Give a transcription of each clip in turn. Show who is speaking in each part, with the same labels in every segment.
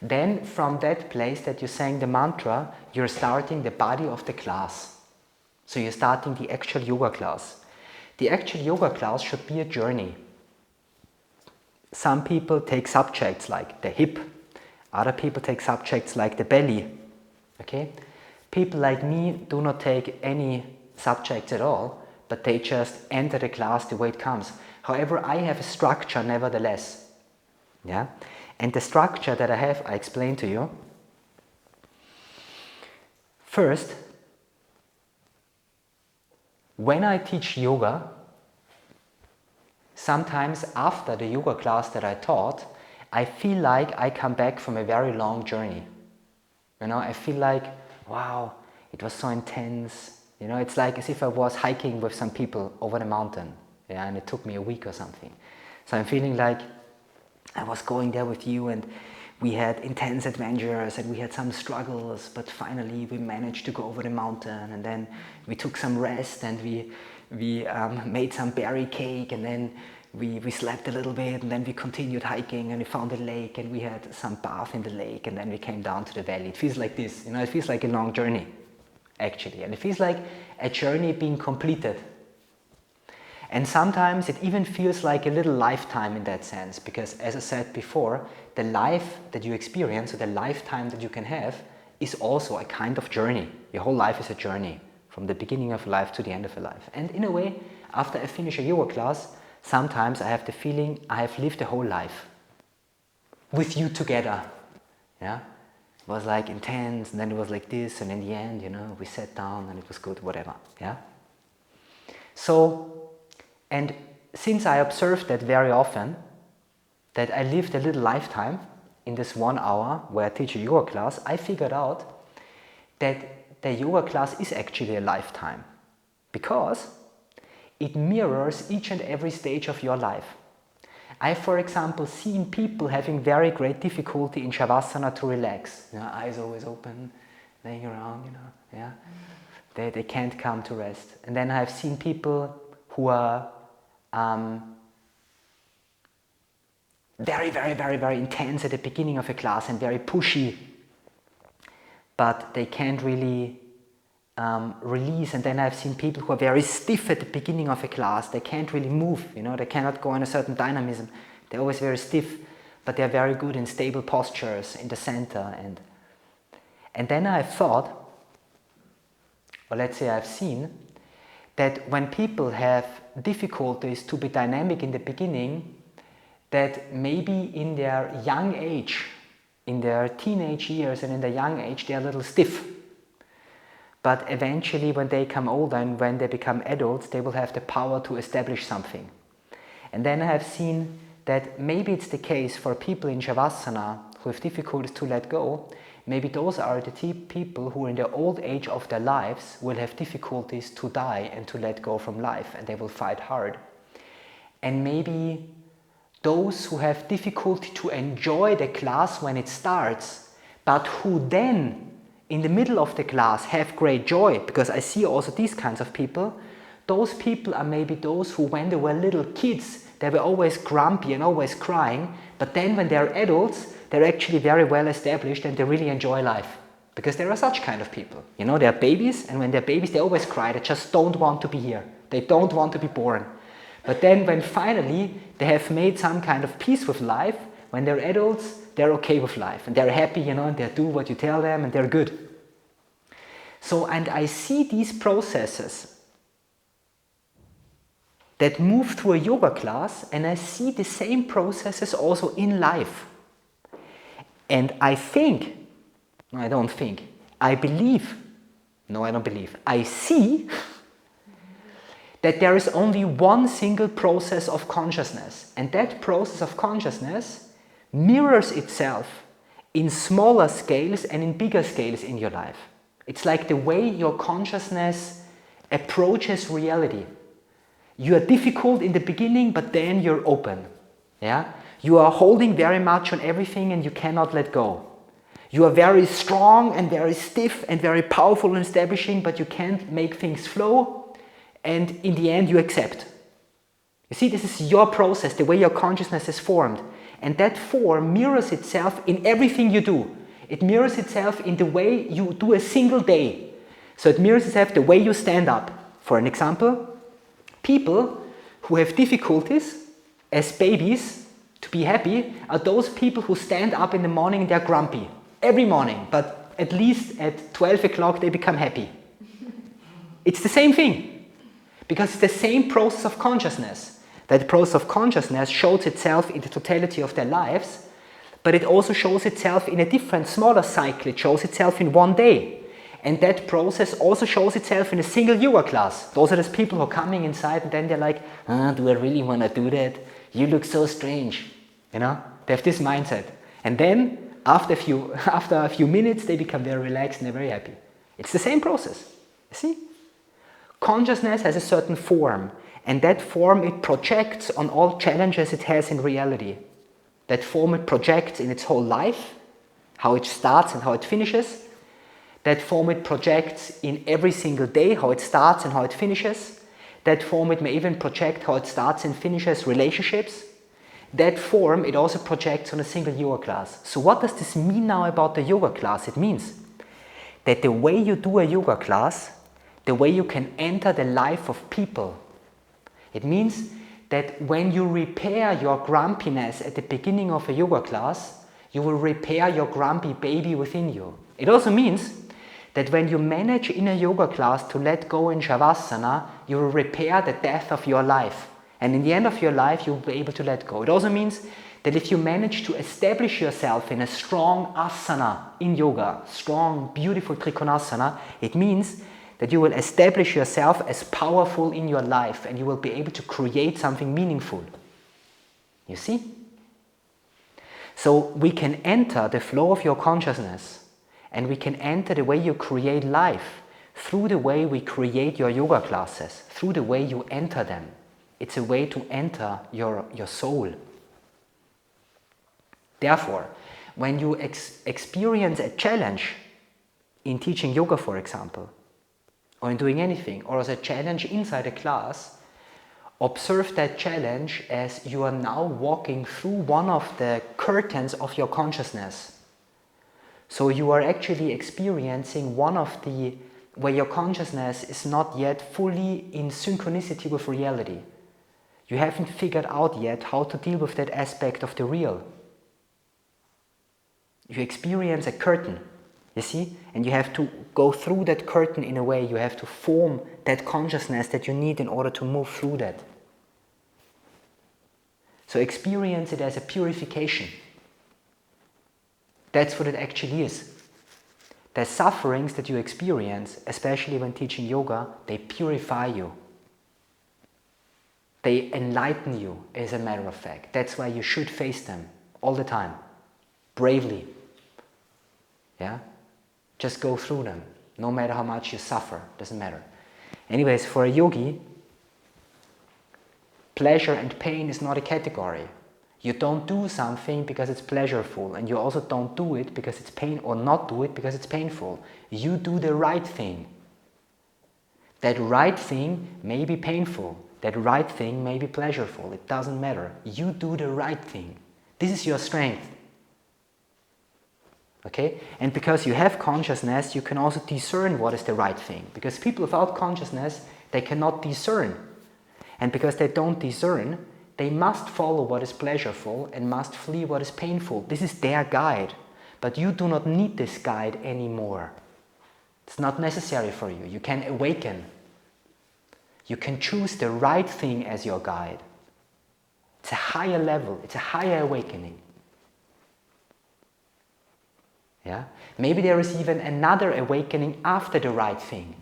Speaker 1: Then from that place that you're saying the mantra, you're starting the body of the class. So you're starting the actual yoga class. The actual yoga class should be a journey. Some people take subjects like the hip, other people take subjects like the belly. Okay? People like me do not take any subjects at all, but they just enter the class the way it comes. However, I have a structure nevertheless. Yeah? And the structure that I have, I explain to you. First, when I teach yoga, sometimes after the yoga class that I taught, I feel like I come back from a very long journey. You know, I feel like, wow, it was so intense. You know, it's like as if I was hiking with some people over the mountain. Yeah, and it took me a week or something. So I'm feeling like I was going there with you and we had intense adventures and we had some struggles, but finally we managed to go over the mountain, and then we took some rest and we made some berry cake, and then we slept a little bit, and then we continued hiking and we found a lake and we had some bath in the lake, and then we came down to the valley. It feels like this, you know, it feels like a long journey actually, and it feels like a journey being completed. And sometimes it even feels like a little lifetime in that sense, because as I said before, the life that you experience, or the lifetime that you can have, is also a kind of journey. Your whole life is a journey, from the beginning of life to the end of your life. And in a way, after I finish a yoga class, sometimes I have the feeling I have lived a whole life with you together. Yeah? It was like intense, and then it was like this, and in the end, you know, we sat down and it was good, whatever. Yeah? So, and since I observed that very often, that I lived a little lifetime in this 1 hour where I teach a yoga class, I figured out that the yoga class is actually a lifetime, because it mirrors each and every stage of your life. I've, for example, seen people having very great difficulty in shavasana to relax. You know, eyes always open, laying around, you know, yeah. They can't come to rest. And then I've seen people who are very, very, very, very intense at the beginning of a class and very pushy, but they can't really release. And then I've seen people who are very stiff at the beginning of a class. They can't really move, you know, they cannot go in a certain dynamism. They're always very stiff, but they're very good in stable postures in the center. And then I've thought, or let's say I've seen, that when people have difficulties to be dynamic in the beginning, that maybe in their young age, in their teenage years and in their young age, they're a little stiff. But eventually when they become older and when they become adults, they will have the power to establish something. And then I have seen that maybe it's the case for people in Shavasana who have difficulties to let go. Maybe those are the people who in the old age of their lives will have difficulties to die and to let go from life, and they will fight hard. And maybe those who have difficulty to enjoy the class when it starts, but who then in the middle of the class have great joy, because I see also these kinds of people, those people are maybe those who when they were little kids, they were always grumpy and always crying, but then when they're adults, they're actually very well established and they really enjoy life. Because there are such kind of people. You know, they're babies, and when they're babies, they always cry. They just don't want to be here. They don't want to be born. But then when finally they have made some kind of peace with life, when they're adults, they're okay with life. And they're happy, you know, and they do what you tell them, and they're good. So, and I see these processes that move through a yoga class, and I see the same processes also in life. And I think, no, I don't think, I believe, no, I don't believe, I see that there is only one single process of consciousness, and that process of consciousness mirrors itself in smaller scales and in bigger scales in your life. It's like the way your consciousness approaches reality. You are difficult in the beginning, but then you're open. Yeah? You are holding very much on everything and you cannot let go. You are very strong and very stiff and very powerful in establishing, but you can't make things flow, and in the end you accept. You see, this is your process, the way your consciousness is formed. And that form mirrors itself in everything you do. It mirrors itself in the way you do a single day. So it mirrors itself the way you stand up. For an example, people who have difficulties as babies to be happy are those people who stand up in the morning and they're grumpy. Every morning, but at least at 12 o'clock they become happy. It's the same thing. Because it's the same process of consciousness. That process of consciousness shows itself in the totality of their lives, but it also shows itself in a different, smaller cycle. It shows itself in one day. And that process also shows itself in a single yoga class. Those are those people who are coming inside and then they're like, do I really want to do that? You look so strange. You know, they have this mindset. And then after a few minutes, they become very relaxed and they're very happy. It's the same process. You see? Consciousness has a certain form, and that form it projects on all challenges it has in reality. That form it projects in its whole life, how it starts and how it finishes. That form it projects in every single day, how it starts and how it finishes. That form it may even project how it starts and finishes relationships. That form it also projects on a single yoga class. So what does this mean now about the yoga class? It means that the way you do a yoga class, the way you can enter the life of people. It means that when you repair your grumpiness at the beginning of a yoga class, you will repair your grumpy baby within you. It also means that when you manage in a yoga class to let go in svasana, you will repair the death of your life. And in the end of your life, you will be able to let go. It also means that if you manage to establish yourself in a strong asana in yoga, strong, beautiful trikonasana, it means that you will establish yourself as powerful in your life and you will be able to create something meaningful. You see? So we can enter the flow of your consciousness and we can enter the way you create life through the way we create your yoga classes, through the way you enter them. It's a way to enter your soul. Therefore, when you experience a challenge in teaching yoga, for example, or in doing anything, or as a challenge inside a class, observe that challenge as you are now walking through one of the curtains of your consciousness. So you are actually experiencing one of the, where your consciousness is not yet fully in synchronicity with reality. You haven't figured out yet how to deal with that aspect of the real. You experience a curtain. You see? And you have to go through that curtain in a way. You have to form that consciousness that you need in order to move through that. So experience it as a purification. That's what it actually is. The sufferings that you experience, especially when teaching yoga, they purify you. They enlighten you, as a matter of fact. That's why you should face them all the time. Bravely. Yeah? Just go through them, no matter how much you suffer, doesn't matter. Anyways, for a yogi, pleasure and pain is not a category. You don't do something because it's pleasureful, and you also don't do it because it's pain, or not do it because it's painful. You do the right thing. That right thing may be painful. That right thing may be pleasureful. It doesn't matter. You do the right thing. This is your strength. Okay? And because you have consciousness, you can also discern what is the right thing. Because people without consciousness, they cannot discern. And because they don't discern, they must follow what is pleasureful and must flee what is painful. This is their guide. But you do not need this guide anymore. It's not necessary for you. You can awaken. You can choose the right thing as your guide. It's a higher level. It's a higher awakening. Yeah? Maybe there is even another awakening after the right thing.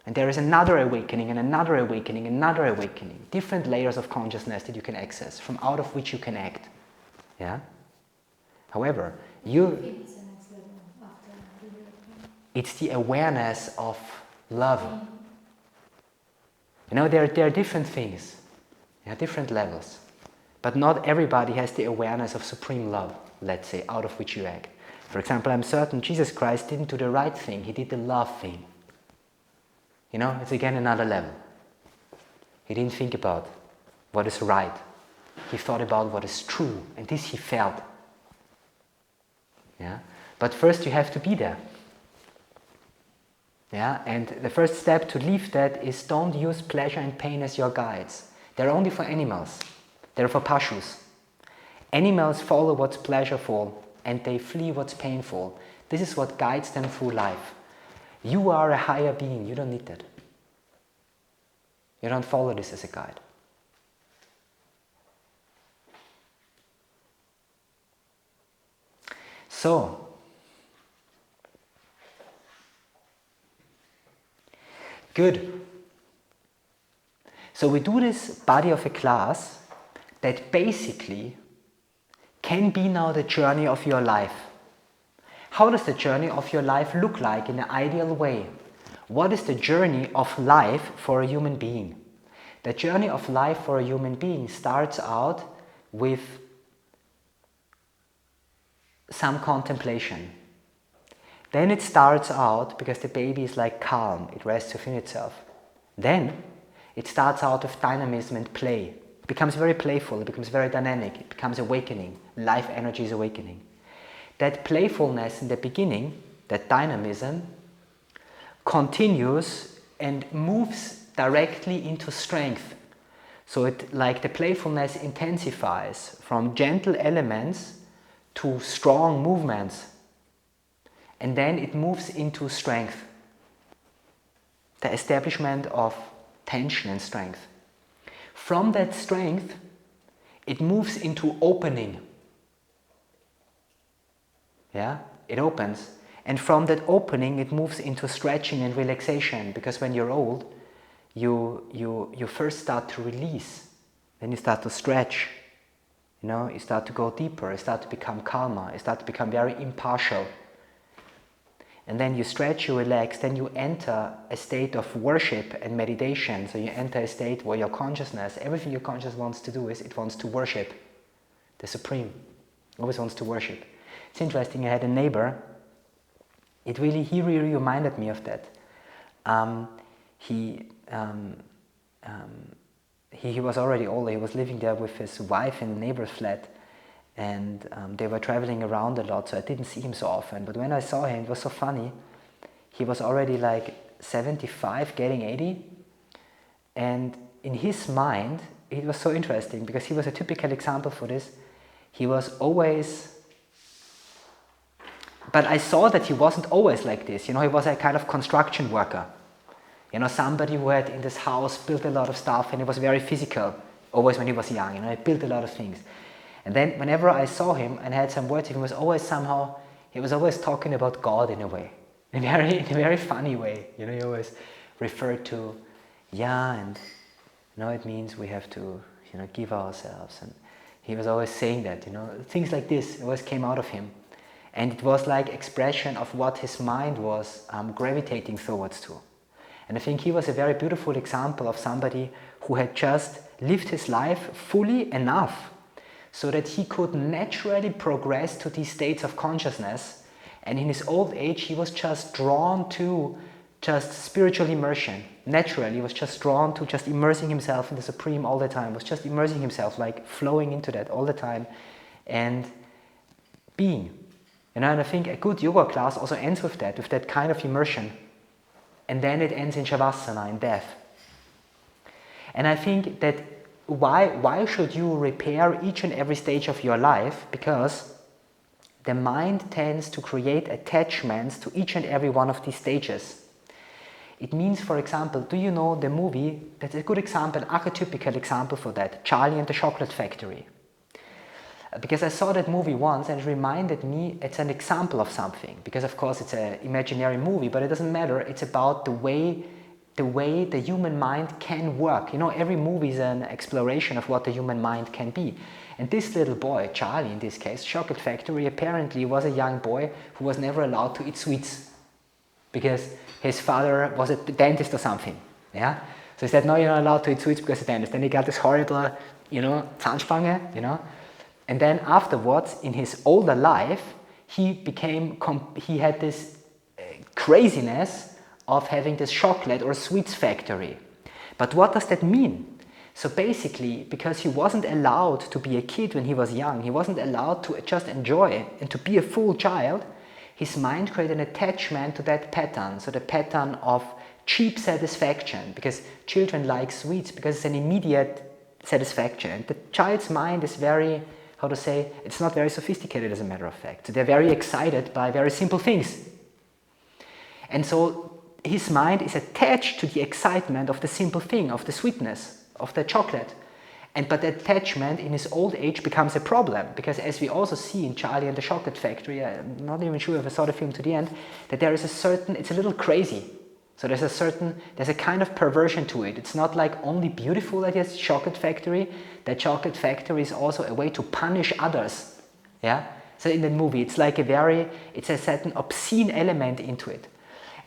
Speaker 1: And there is another awakening and another awakening, another awakening. Different layers of consciousness that you can access, from out of which you can act. Yeah? However, it's the awareness of love. You know, there are different things. There are different levels. But not everybody has the awareness of supreme love, let's say, out of which you act. For example, I'm certain Jesus Christ didn't do the right thing. He did the love thing. You know, it's again another level. He didn't think about what is right. He thought about what is true, and this he felt. Yeah? But first you have to be there. Yeah? And the first step to leave that is don't use pleasure and pain as your guides. They're only for animals. They're for pashus. Animals follow what's pleasurable and they flee what's painful. This is what guides them through life. You are a higher being, you don't need that. You don't follow this as a guide. So, good. So we do this body of a class that basically can be now the journey of your life. How does the journey of your life look like in an ideal way? What is the journey of life for a human being? The journey of life for a human being starts out with some contemplation. Then it starts out, because the baby is like calm, it rests within itself. Then it starts out with dynamism and play. It becomes very playful, it becomes very dynamic, it becomes awakening, life energy is awakening. That playfulness in the beginning, that dynamism, continues and moves directly into strength. So it, like the playfulness intensifies from gentle elements to strong movements. And then it moves into strength. The establishment of tension and strength. From that strength, it moves into opening. Yeah, it opens. And from that opening, it moves into stretching and relaxation. Because when you're old, you first start to release. Then you start to stretch. You know, you start to go deeper. You start to become calmer. You start to become very impartial. And then you stretch, you relax, then you enter a state of worship and meditation. So you enter a state where your consciousness, everything your consciousness wants to do is it wants to worship the Supreme. It always wants to worship. It's interesting, I had a neighbor, he really reminded me of that. He was already older, he was living there with his wife in the neighbor's flat. And they were traveling around a lot, so I didn't see him so often. But when I saw him, it was so funny. He was already like 75, getting 80. And in his mind, it was so interesting because he was a typical example for this. He was always... But I saw that he wasn't always like this. You know, he was a kind of construction worker. You know, somebody who had in this house built a lot of stuff and he was very physical. Always when he was young, you know, he built a lot of things. And then whenever I saw him and had some words, he was always talking about God in a way, in a very funny way. You know, he always referred to, and you know, it means we have to, you know, give ourselves. And he was always saying that, you know, things like this always came out of him. And it was like expression of what his mind was gravitating towards to. And I think he was a very beautiful example of somebody who had just lived his life fully enough so that he could naturally progress to these states of consciousness. And in his old age, he was just drawn to just spiritual immersion. Naturally, he was just drawn to just immersing himself in the Supreme all the time. Was just immersing himself, like flowing into that all the time and being. You know, and I think a good yoga class also ends with that kind of immersion. And then it ends in shavasana, in death. And I think that why should you repair each and every stage of your life? Because the mind tends to create attachments to each and every one of these stages. It means, for example, do you know the movie, that's a good example, an archetypical example for that, Charlie and the Chocolate Factory. Because I saw that movie once and it reminded me, it's an example of something. Because of course it's an imaginary movie, but it doesn't matter, it's about the way the human mind can work. You know, every movie is an exploration of what the human mind can be. And this little boy, Charlie in this case, Chocolate Factory, apparently was a young boy who was never allowed to eat sweets because his father was a dentist or something. Yeah? So he said, no, you're not allowed to eat sweets because of the dentist. Then he got this horrible, you know, Zahnspange, you know. And then afterwards, in his older life, he had this craziness of having this chocolate or sweets factory. But what does that mean? So basically, because he wasn't allowed to be a kid when he was young, he wasn't allowed to just enjoy and to be a full child, his mind created an attachment to that pattern, so the pattern of cheap satisfaction, because children like sweets because it's an immediate satisfaction. And the child's mind is very, how to say, it's not very sophisticated as a matter of fact. So they're very excited by very simple things. And so his mind is attached to the excitement of the simple thing, of the sweetness, of the chocolate. But that attachment in his old age becomes a problem, because as we also see in Charlie and the Chocolate Factory, I'm not even sure if I saw the film to the end, that there is a certain, it's a little crazy. So there's a kind of perversion to it. It's not like only beautiful that it's Chocolate Factory. That Chocolate Factory is also a way to punish others. Yeah. So in the movie, it's like it's a certain obscene element into it.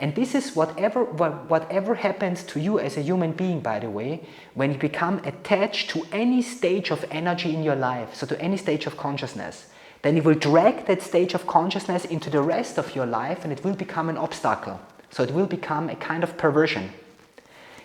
Speaker 1: And this is whatever happens to you as a human being, by the way, when you become attached to any stage of energy in your life, so to any stage of consciousness, then you will drag that stage of consciousness into the rest of your life, and it will become an obstacle. So it will become a kind of perversion.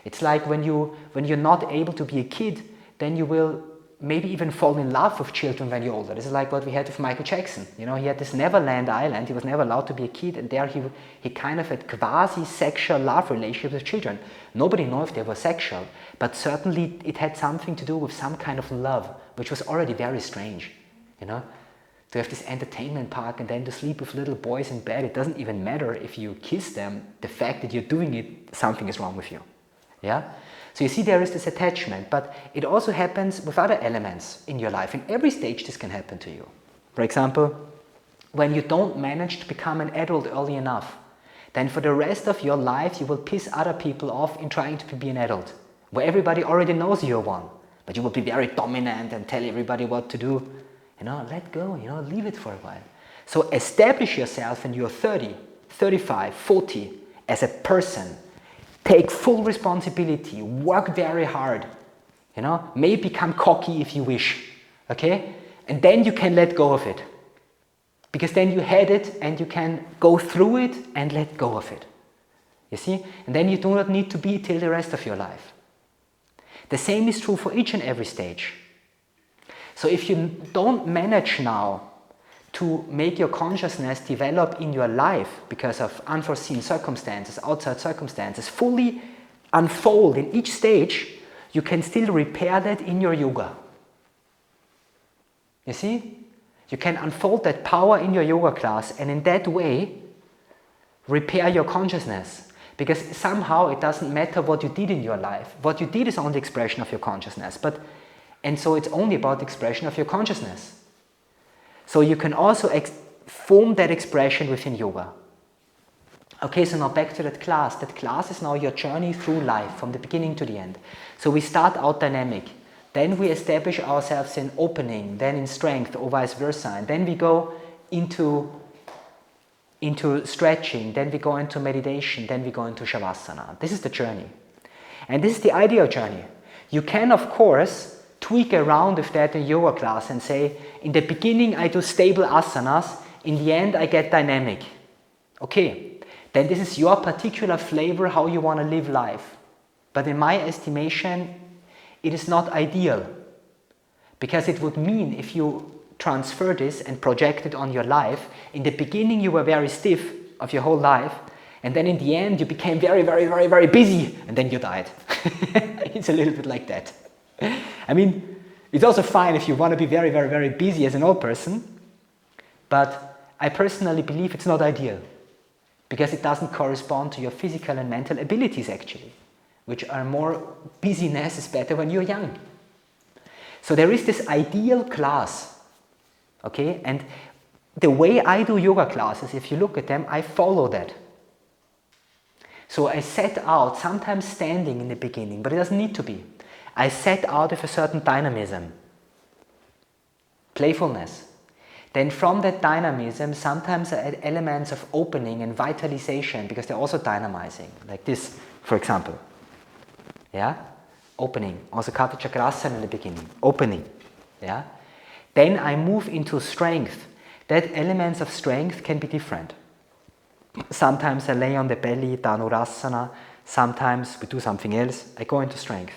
Speaker 1: It's like when you're not able to be a kid, then you will maybe even fall in love with children when you're older. This is like what we had with Michael Jackson. You know, he had this Neverland Island. He was never allowed to be a kid, and there he kind of had quasi-sexual love relationships with children. Nobody knows if they were sexual, but certainly it had something to do with some kind of love, which was already very strange. You know, to have this entertainment park and then to sleep with little boys in bed. It doesn't even matter if you kiss them. The fact that you're doing it, something is wrong with you. Yeah. So you see, there is this attachment, but it also happens with other elements in your life. In every stage this can happen to you. For example, when you don't manage to become an adult early enough, then for the rest of your life you will piss other people off in trying to be an adult, where everybody already knows you're one, but you will be very dominant and tell everybody what to do. You know, let go, you know, leave it for a while. So establish yourself when you're 30, 35, 40 as a person. Take full responsibility, work very hard, you know, may become cocky if you wish, okay? And then you can let go of it. Because then you had it and you can go through it and let go of it. You see? And then you do not need to be till the rest of your life. The same is true for each and every stage. So if you don't manage now to make your consciousness develop in your life because of unforeseen circumstances, outside circumstances, fully unfold in each stage, you can still repair that in your yoga. You see? You can unfold that power in your yoga class and in that way repair your consciousness. Because somehow it doesn't matter what you did in your life. What you did is only expression of your consciousness. And so it's only about the expression of your consciousness. So you can also form that expression within yoga. Okay, so now back to that class. That class is now your journey through life from the beginning to the end. So we start out dynamic. Then we establish ourselves in opening, then in strength or vice versa. And then we go into stretching, then we go into meditation, then we go into shavasana. This is the journey. And this is the ideal journey. You can, of course, tweak around with that in yoga class and say, in the beginning I do stable asanas, in the end I get dynamic. Okay, then this is your particular flavor how you want to live life. But in my estimation, it is not ideal. Because it would mean if you transfer this and project it on your life, in the beginning you were very stiff of your whole life, and then in the end you became very, very, very, very busy, and then you died. It's a little bit like that. I mean, it's also fine if you want to be very, very, very busy as an old person, but I personally believe it's not ideal because it doesn't correspond to your physical and mental abilities actually, which are more, busyness is better when you're young. So there is this ideal class, okay, and the way I do yoga classes, if you look at them, I follow that. So I set out, sometimes standing in the beginning, but it doesn't need to be. I set out with a certain dynamism, playfulness. Then from that dynamism, sometimes I add elements of opening and vitalization because they're also dynamizing, like this, for example. Yeah? Opening, also Kata Chakrasana in the beginning, opening. Yeah? Then I move into strength. That elements of strength can be different. Sometimes I lay on the belly, Dhanurasana. Sometimes we do something else. I go into strength.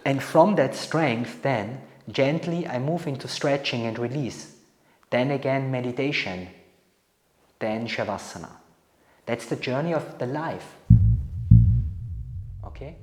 Speaker 1: And from that strength, then gently I move into stretching and release. Then again meditation. Then shavasana. That's the journey of the life. Okay?